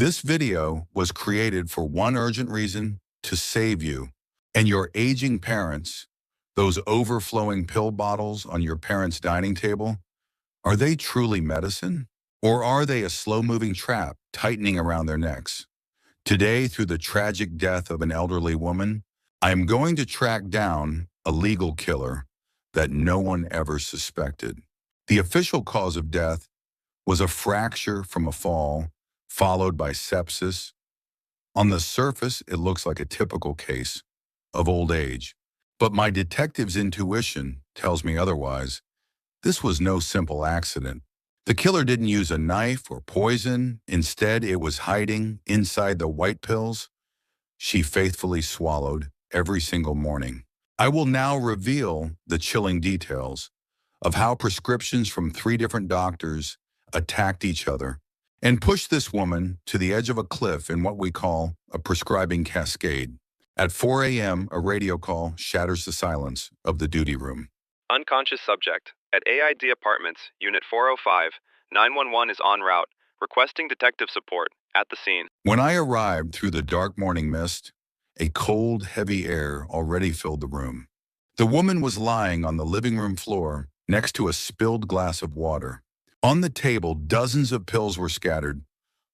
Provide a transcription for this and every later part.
This video was created for one urgent reason: to save you and your aging parents. Those overflowing pill bottles on your parents' dining table, are they truly medicine? Or are they a slow-moving trap tightening around their necks? Today, through the tragic death of an elderly woman, I am going to track down a legal killer that no one ever suspected. The official cause of death was a fracture from a fall, followed by sepsis. On the surface, it looks like a typical case of old age, but my detective's intuition tells me otherwise. This was no simple accident. The killer didn't use a knife or poison. Instead, it was hiding inside the white pills she faithfully swallowed every single morning. I will now reveal the chilling details of how prescriptions from 3 different doctors attacked each other and pushed this woman to the edge of a cliff in what we call a prescribing cascade. At 4 a.m., a radio call shatters the silence of the duty room. Unconscious subject. At AID Apartments, Unit 405, 911 is en route, requesting detective support. At the scene. When I arrived through the dark morning mist, a cold, heavy air already filled the room. The woman was lying on the living room floor next to a spilled glass of water. On the table, dozens of pills were scattered,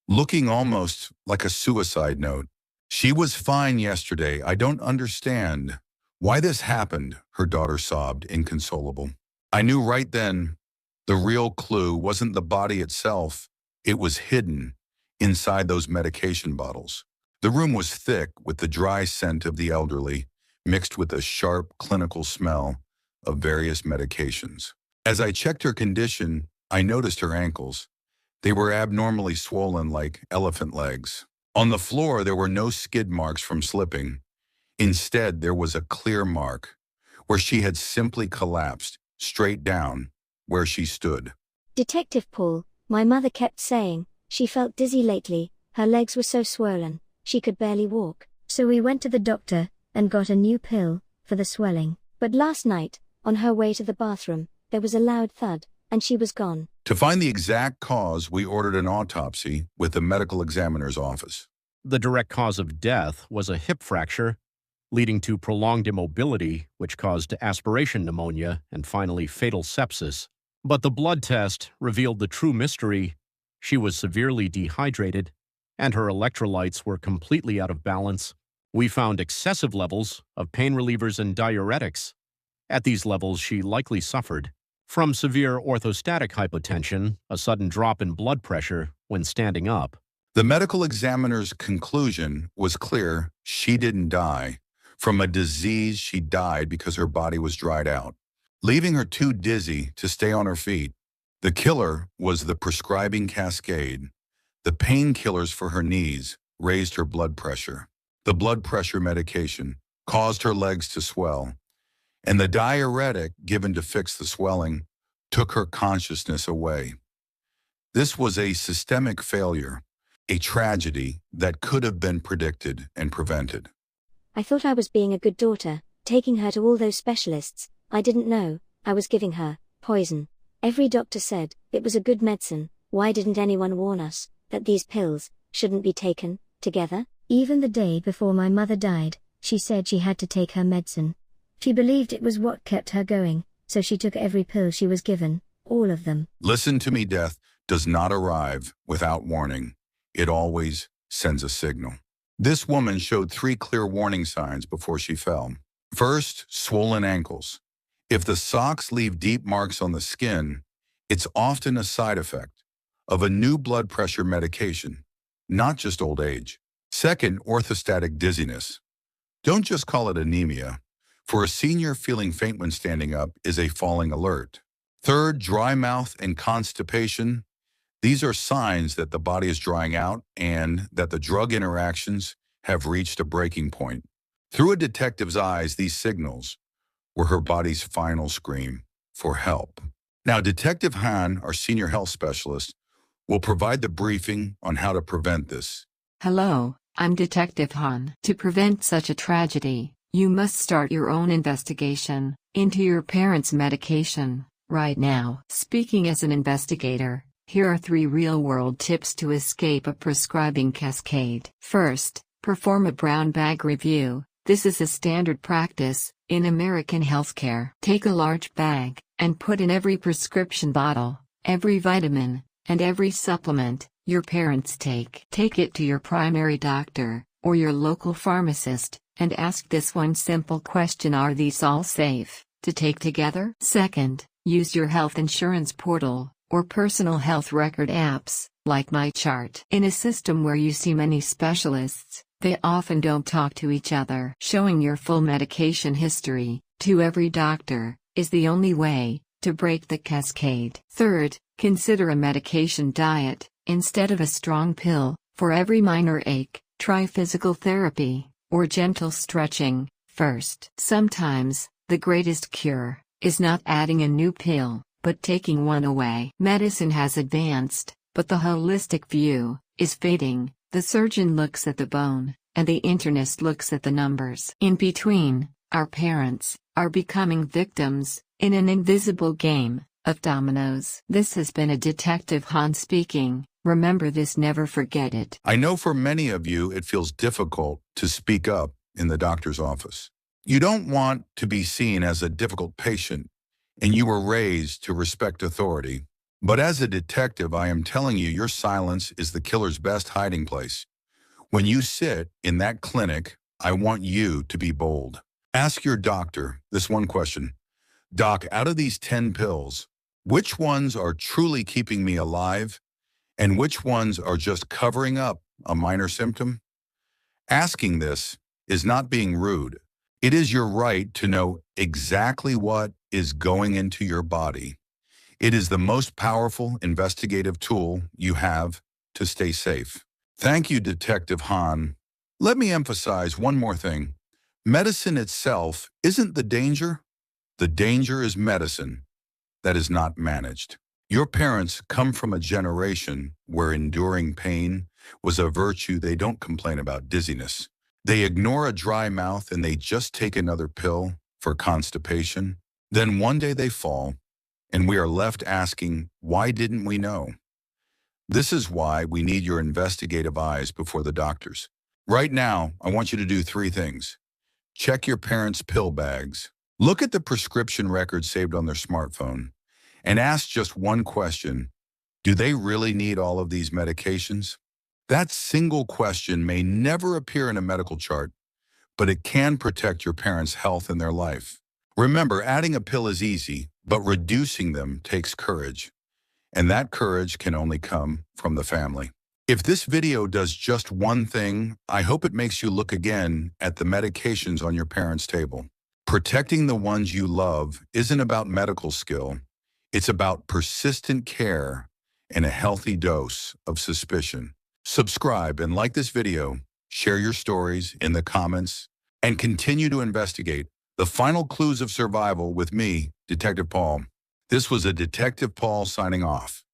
looking almost like a suicide note. She was fine yesterday. I don't understand why this happened, her daughter sobbed, inconsolable. I knew right then the real clue wasn't the body itself. It was hidden inside those medication bottles. The room was thick with the dry scent of the elderly, mixed with a sharp clinical smell of various medications. As I checked her condition, I noticed her ankles. They were abnormally swollen like elephant legs. On the floor, there were no skid marks from slipping. Instead, there was a clear mark where she had simply collapsed straight down where she stood. Detective Paul, my mother kept saying she felt dizzy lately. Her legs were so swollen, she could barely walk. So we went to the doctor and got a new pill for the swelling. But last night, on her way to the bathroom, there was a loud thud, and she was gone. To find the exact cause, we ordered an autopsy with the medical examiner's office. The direct cause of death was a hip fracture, leading to prolonged immobility, which caused aspiration pneumonia and finally fatal sepsis. But the blood test revealed the true mystery. She was severely dehydrated, and her electrolytes were completely out of balance. We found excessive levels of pain relievers and diuretics. At these levels, she likely suffered from severe orthostatic hypotension, a sudden drop in blood pressure when standing up. The medical examiner's conclusion was clear: she didn't die from a disease. She died because her body was dried out, leaving her too dizzy to stay on her feet. The killer was the prescribing cascade. The painkillers for her knees raised her blood pressure. The blood pressure medication caused her legs to swell, and the diuretic given to fix the swelling took her consciousness away. This was a systemic failure, a tragedy that could have been predicted and prevented. I thought I was being a good daughter, taking her to all those specialists. I didn't know I was giving her poison. Every doctor said it was a good medicine. Why didn't anyone warn us that these pills shouldn't be taken together? Even the day before my mother died, she said she had to take her medicine. She believed it was what kept her going, so she took every pill she was given, all of them. Listen to me, death does not arrive without warning. It always sends a signal. This woman showed 3 clear warning signs before she fell. First, swollen ankles. If the socks leave deep marks on the skin, it's often a side effect of a new blood pressure medication, not just old age. Second, orthostatic dizziness. Don't just call it anemia. For a senior, feeling faint when standing up is a falling alert. Third, dry mouth and constipation. These are signs that the body is drying out and that the drug interactions have reached a breaking point. Through a detective's eyes, these signals were her body's final scream for help. Now, Detective Han, our senior health specialist, will provide the briefing on how to prevent this. Hello, I'm Detective Han. To prevent such a tragedy, you must start your own investigation into your parents' medication right now. Speaking as an investigator, Here are 3 real-world tips to escape a prescribing cascade. First, perform a brown bag review. This is a standard practice in American healthcare. Take a large bag and put in every prescription bottle, every vitamin, and every supplement your parents take. Take it to your primary doctor or your local pharmacist and ask this one simple question: are these all safe to take together? Second, use your health insurance portal or personal health record apps, like MyChart. In a system where you see many specialists, they often don't talk to each other. Showing your full medication history to every doctor is the only way to break the cascade. Third, consider a medication diet instead of a strong pill. For every minor ache, try physical therapy or gentle stretching first. Sometimes, the greatest cure is not adding a new pill, but taking one away. Medicine has advanced, but the holistic view is fading. The surgeon looks at the bone, and the internist looks at the numbers. In between, our parents are becoming victims in an invisible game of dominoes. This has been a Detective Han speaking. Remember this, never forget it. I know for many of you it feels difficult to speak up in the doctor's office. You don't want to be seen as a difficult patient, and you were raised to respect authority. But as a detective, I am telling you, your silence is the killer's best hiding place. When you sit in that clinic, I want you to be bold. Ask your doctor this one question: Doc, out of these 10 pills, which ones are truly keeping me alive, and which ones are just covering up a minor symptom? Asking this is not being rude. It is your right to know exactly what is going into your body. It is the most powerful investigative tool you have to stay safe. Thank you, Detective Han. Let me emphasize one more thing. Medicine itself isn't the danger. The danger is medicine that is not managed. Your parents come from a generation where enduring pain was a virtue. They don't complain about dizziness. They ignore a dry mouth and they just take another pill for constipation. Then one day they fall, and we are left asking, why didn't we know? This is why we need your investigative eyes before the doctors. Right now, I want you to do 3 things. Check your parents' pill bags. Look at the prescription records saved on their smartphone, and ask just one question: do they really need all of these medications? That single question may never appear in a medical chart, but it can protect your parents' health and their life. Remember, adding a pill is easy, but reducing them takes courage, and that courage can only come from the family. If this video does just one thing, I hope it makes you look again at the medications on your parents' table. Protecting the ones you love isn't about medical skill. It's about persistent care and a healthy dose of suspicion. Subscribe and like this video, share your stories in the comments, and continue to investigate the final clues of survival with me, Detective Paul. This was a Detective Paul signing off.